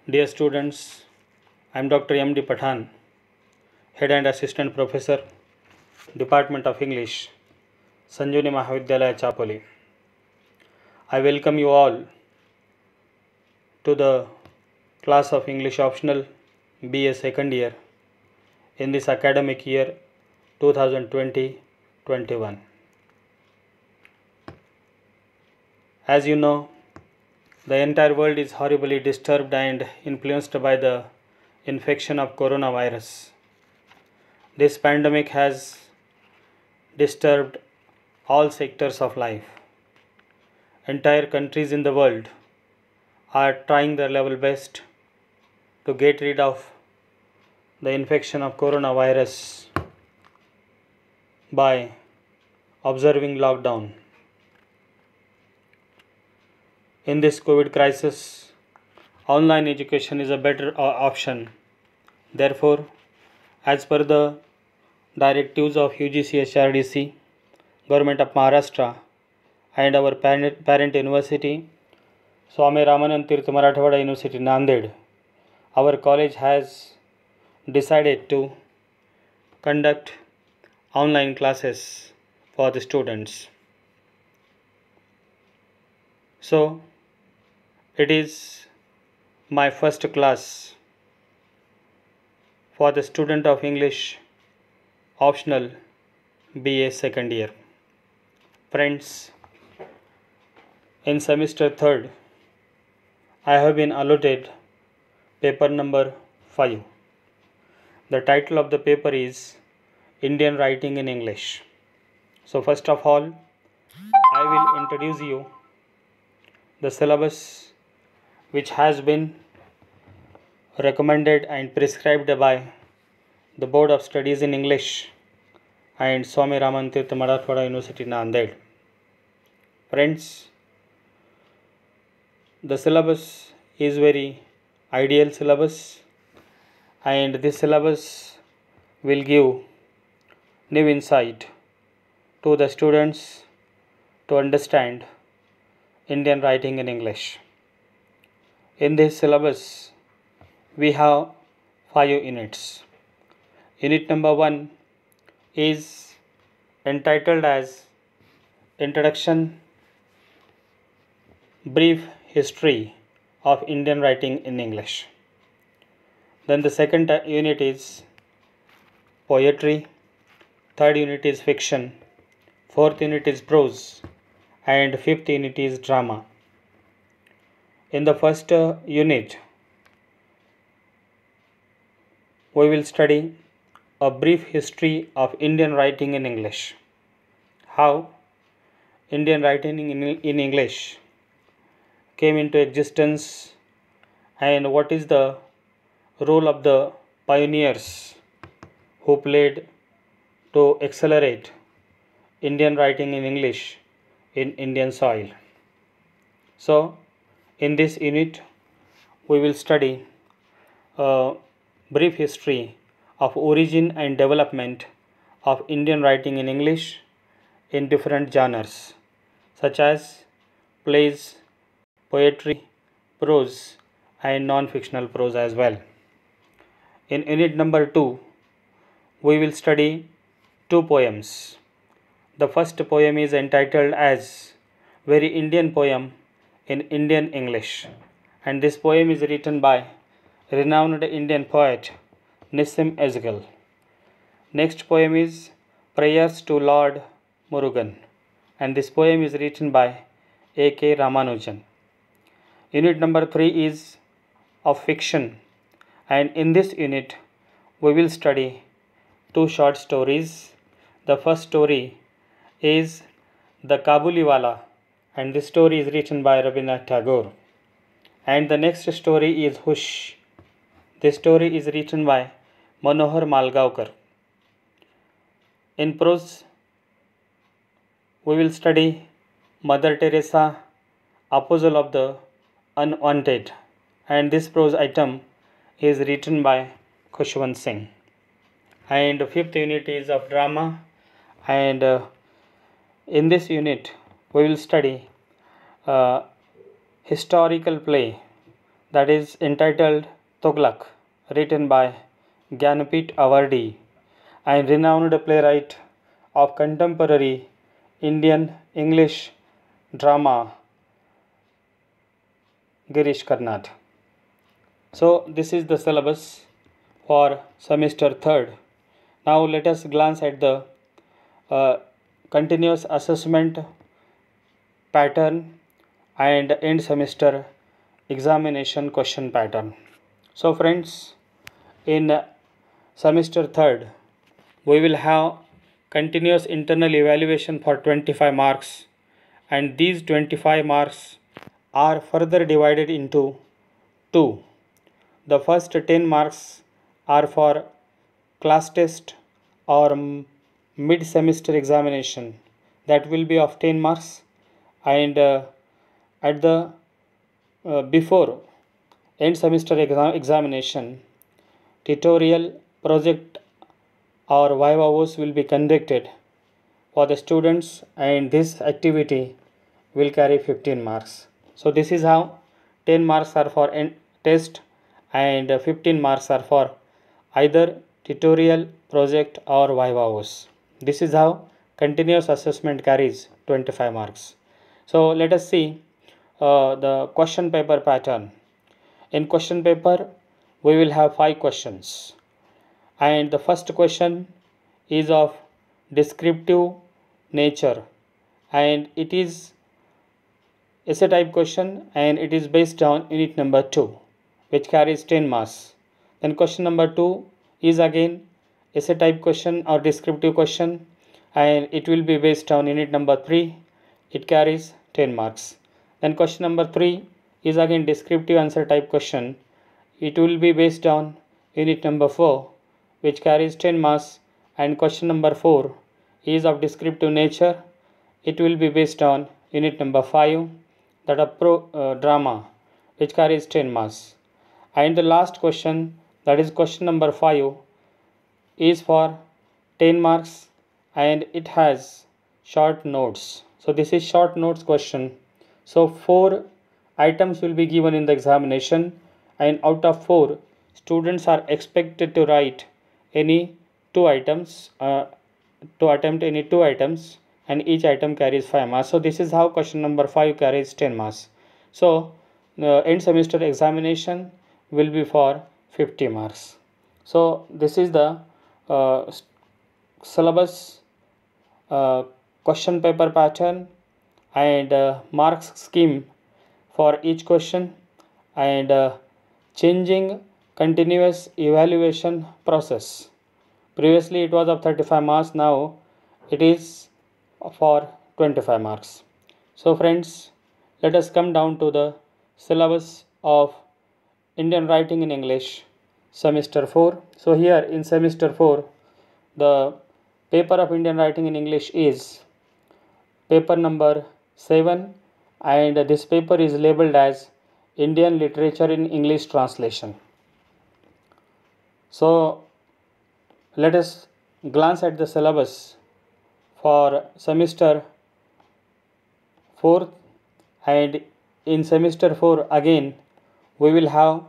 Dear students, I am Dr. M.D. Pathan, Head and Assistant Professor, Department of English, Sanjuni Mahavidyalaya Chapoli. I welcome you all to the class of English Optional BA second year in this academic year 2020-21. As you know, the entire world is horribly disturbed and influenced by the infection of coronavirus. This pandemic has disturbed all sectors of life. Entire countries in the world are trying their level best to get rid of the infection of coronavirus by observing lockdown. In this COVID crisis, online education is a better option. Therefore, as per the directives of UGC HRDC, Government of Maharashtra and our parent university, Swami Ramanand Tirth Marathwada University, Nanded, our college has decided to conduct online classes for the students. So, it is my first class for the student of English Optional BA second year. Friends, in semester 3rd, I have been allotted paper number 5. The title of the paper is Indian Writing in English. So first of all, I will introduce you the syllabus which has been recommended and prescribed by the Board of Studies in English and Swami Ramanand Tirth Marathwada University, Nanded. Friends, the syllabus is very ideal syllabus, and this syllabus will give new insight to the students to understand Indian writing in English. In this syllabus, we have 5 units. Unit number 1 is entitled as Introduction, Brief History of Indian Writing in English. Then the second unit is Poetry, third unit is Fiction, fourth unit is Prose, and fifth unit is Drama. In the first unit, we will study a brief history of Indian writing in English. How Indian writing in English came into existence and what is the role of the pioneers who played to accelerate Indian writing in English in Indian soil. So, in this unit, we will study a brief history of origin and development of Indian writing in English in different genres such as plays, poetry, prose, and non-fictional prose as well. In unit number 2, we will study 2 poems. The first poem is entitled as Very Indian Poem in Indian English, and this poem is written by renowned Indian poet Nissim Ezgal. Next poem is Prayers to Lord Murugan, and this poem is written by A.K. Ramanujan. Unit number 3 is of fiction, and in this unit we will study 2 short stories. The first story is The Kabuliwala, and this story is written by Rabindranath Tagore. And the next story is Hush. This story is written by Manohar Malgaonkar. In prose, we will study Mother Teresa, Apostle of the Unwanted, and this prose item is written by Khushwant Singh. And fifth unit is of drama, and in this unit we will study historical play that is entitled Tughlaq, written by Gyanapith Awardi and renowned playwright of contemporary Indian English drama Girish Karnad. So this is the syllabus for semester 3rd. Now let us glance at the uh, continuous assessment pattern and end semester examination question pattern. So friends, in semester 3rd we will have continuous internal evaluation for 25 marks, and these 25 marks are further divided into two. The first 10 marks are for class test or mid semester examination, that will be of 10 marks, and at the before end semester examination, tutorial, project or vivas will be conducted for the students, and this activity will carry 15 marks. So this is how 10 marks are for test and 15 marks are for either tutorial, project or vivas. This is how continuous assessment carries 25 marks. So let us see the question paper pattern. In question paper we will have 5 questions, and the first question is of descriptive nature, and it is essay type question, and it is based on unit number 2, which carries 10 marks. Then question number 2 is again essay type question or descriptive question, and it will be based on unit number 3, it carries 10 marks. Then question number 3 is again descriptive answer type question, it will be based on unit number 4, which carries 10 marks. And question number 4 is of descriptive nature, it will be based on unit number 5, that of drama, which carries 10 marks. And the last question, that is question number 5, is for 10 marks, and it has short notes. So this is short notes question. So 4 items will be given in the examination, and out of 4 students are expected to write any 2 items, to attempt any 2 items, and each item carries 5 marks. So this is how question number 5 carries 10 marks. So end semester examination will be for 50 marks. So this is the syllabus, question paper pattern, and marks scheme for each question, and changing continuous evaluation process. Previously it was of 35 marks, now it is for 25 marks. So friends, let us come down to the syllabus of Indian Writing in English semester 4. So here in semester 4, the paper of Indian Writing in English is paper number 7, and this paper is labeled as Indian Literature in English Translation. So let us glance at the syllabus for semester 4, and in semester 4 again we will have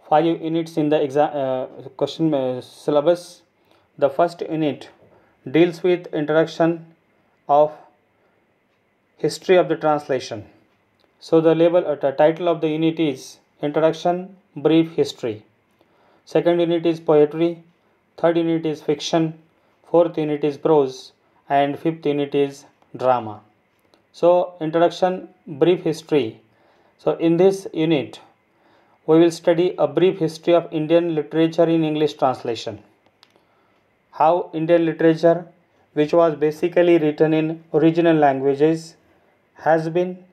5 units in the question syllabus. The first unit deals with introduction of history of the translation. So the title of the unit is Introduction, Brief History. Second unit is poetry, third unit is fiction, fourth unit is prose, and fifth unit is drama. So introduction, brief history. So in this unit we will study a brief history of Indian literature in English translation. How Indian literature, which was basically written in original languages, has been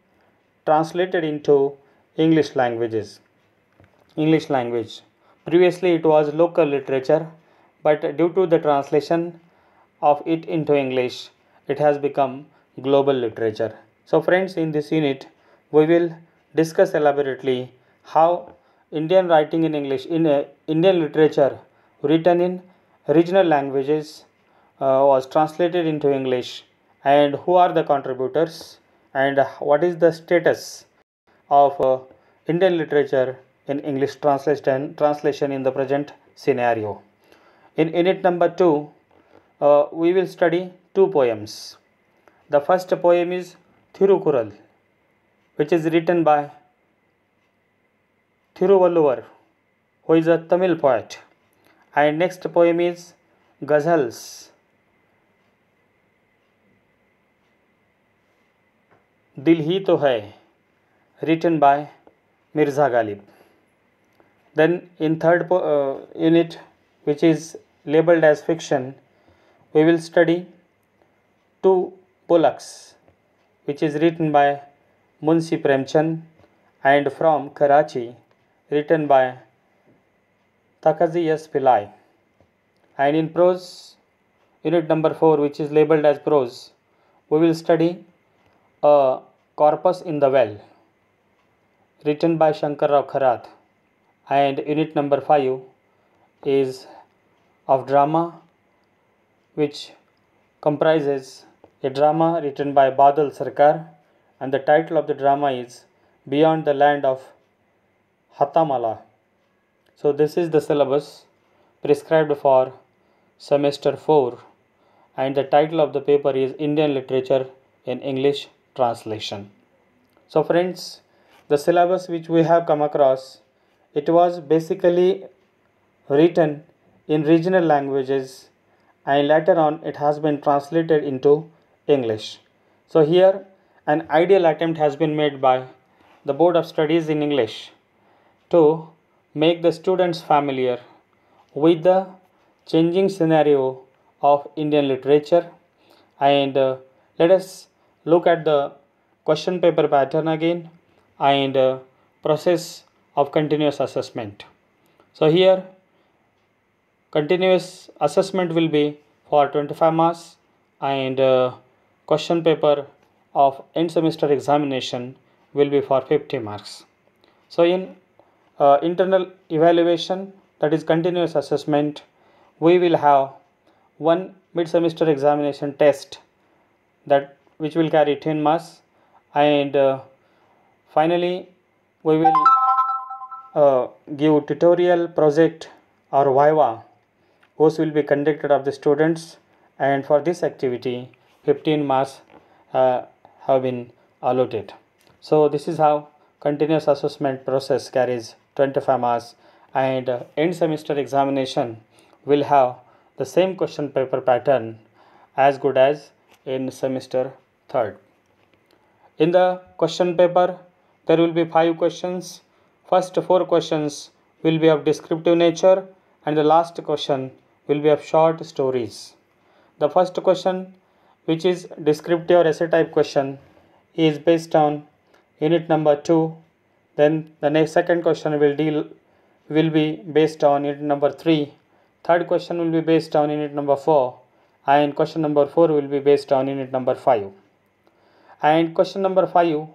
translated into English language. Previously it was local literature, but due to the translation of it into English, it has become global literature. So friends, in this unit we will discuss elaborately how Indian writing in English, Indian literature written in regional languages was translated into English, and who are the contributors, and what is the status of Indian literature in English translation in the present scenario. In unit number 2, we will study two poems. The first poem is Thirukural, which is written by Thiruvalluvar, who is a Tamil poet. And next poem is Ghazals, Dil Hi To Hai, written by Mirza Ghalib. Then in third unit, which is labeled as fiction, we will study Two Bullocks, which is written by Munshi Premchand, and From Karachi, written by Takazi S. Pillai. And in prose, unit number 4, which is labeled as prose, we will study A Corpus in the Well, written by Shankar Rao Kharat. And unit number 5 is of drama, which comprises a drama written by Badal Sarkar, and the title of the drama is Beyond the Land of Hathamala. So this is the syllabus prescribed for semester 4, and the title of the paper is Indian Literature in English Translation. So friends, the syllabus which we have come across, it was basically written in regional languages, and later on it has been translated into English. So here an ideal attempt has been made by the Board of Studies in English to make the students familiar with the changing scenario of Indian literature. And let us look at the question paper pattern again, and process of continuous assessment. So here continuous assessment will be for 25 marks, and question paper of end semester examination will be for 50 marks. So in internal evaluation, that is continuous assessment, we will have one mid semester examination test that which will carry 10 marks, and finally we will give tutorial, project or viva, which will be conducted of the students, and for this activity 15 marks have been allotted. So this is how continuous assessment process carries 25 marks, and end semester examination will have the same question paper pattern as good as in semester 3rd. In the question paper, there will be 5 questions. First 4 questions will be of descriptive nature, and the last question will be of short stories. The first question, which is descriptive or essay type question, is based on unit number 2. Then the second question will be based on unit number 3. Third question will be based on unit number 4, and question number 4 will be based on unit number 5. And question number 5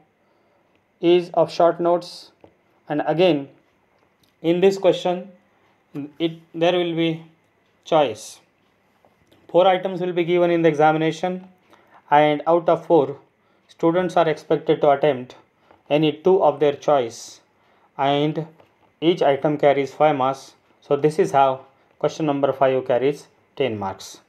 is of short notes, and again in this question there will be choice. 4 items will be given in the examination, and out of 4 students are expected to attempt any 2 of their choice, and each item carries 5 marks. So this is how question number 5 carries 10 marks.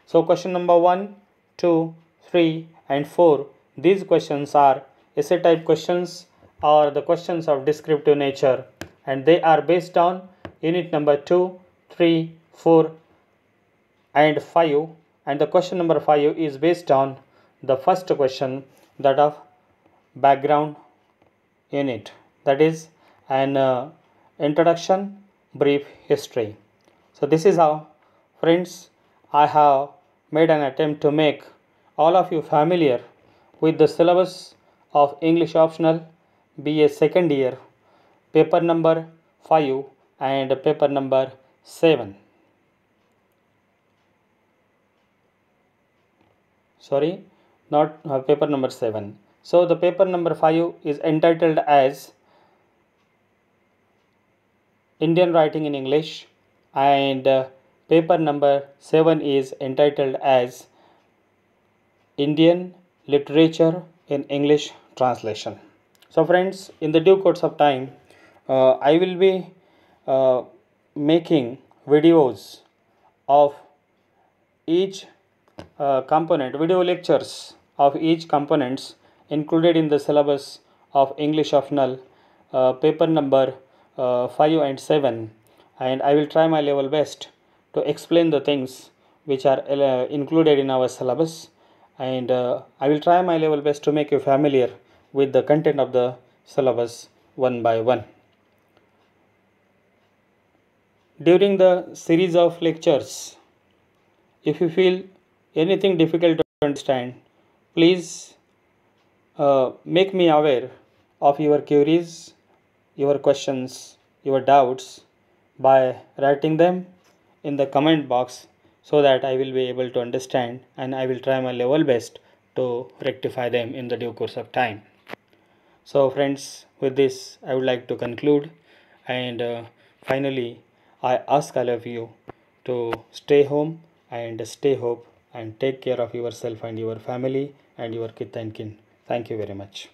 So question number 1, 2, 3 and 4, these questions are essay type questions or the questions of descriptive nature, and they are based on unit number 2, 3, 4 and 5, and the question number 5 is based on the first question, that of background unit, that is an introduction, brief history. So this is how, friends, I have made an attempt to make all of you familiar with the syllabus of English Optional BA second year, paper number 5 and paper number 7. Sorry, not paper number 7. So the paper number 5 is entitled as Indian Writing in English, and paper number 7 is entitled as Indian Literature in English Translation. So friends, in the due course of time, I will be making videos of each component, video lectures of each components included in the syllabus of English optional paper number 5 and 7, and I will try my level best to explain the things which are included in our syllabus, and I will try my level best to make you familiar with the content of the syllabus one by one. During the series of lectures, if you feel anything difficult to understand, please make me aware of your queries, your questions, your doubts by writing them in the comment box so that I will be able to understand and I will try my level best to rectify them in the due course of time. So, friends, with this, I would like to conclude, and finally, I ask all of you to stay home and stay hope and take care of yourself and your family and your kith and kin. Thank you very much.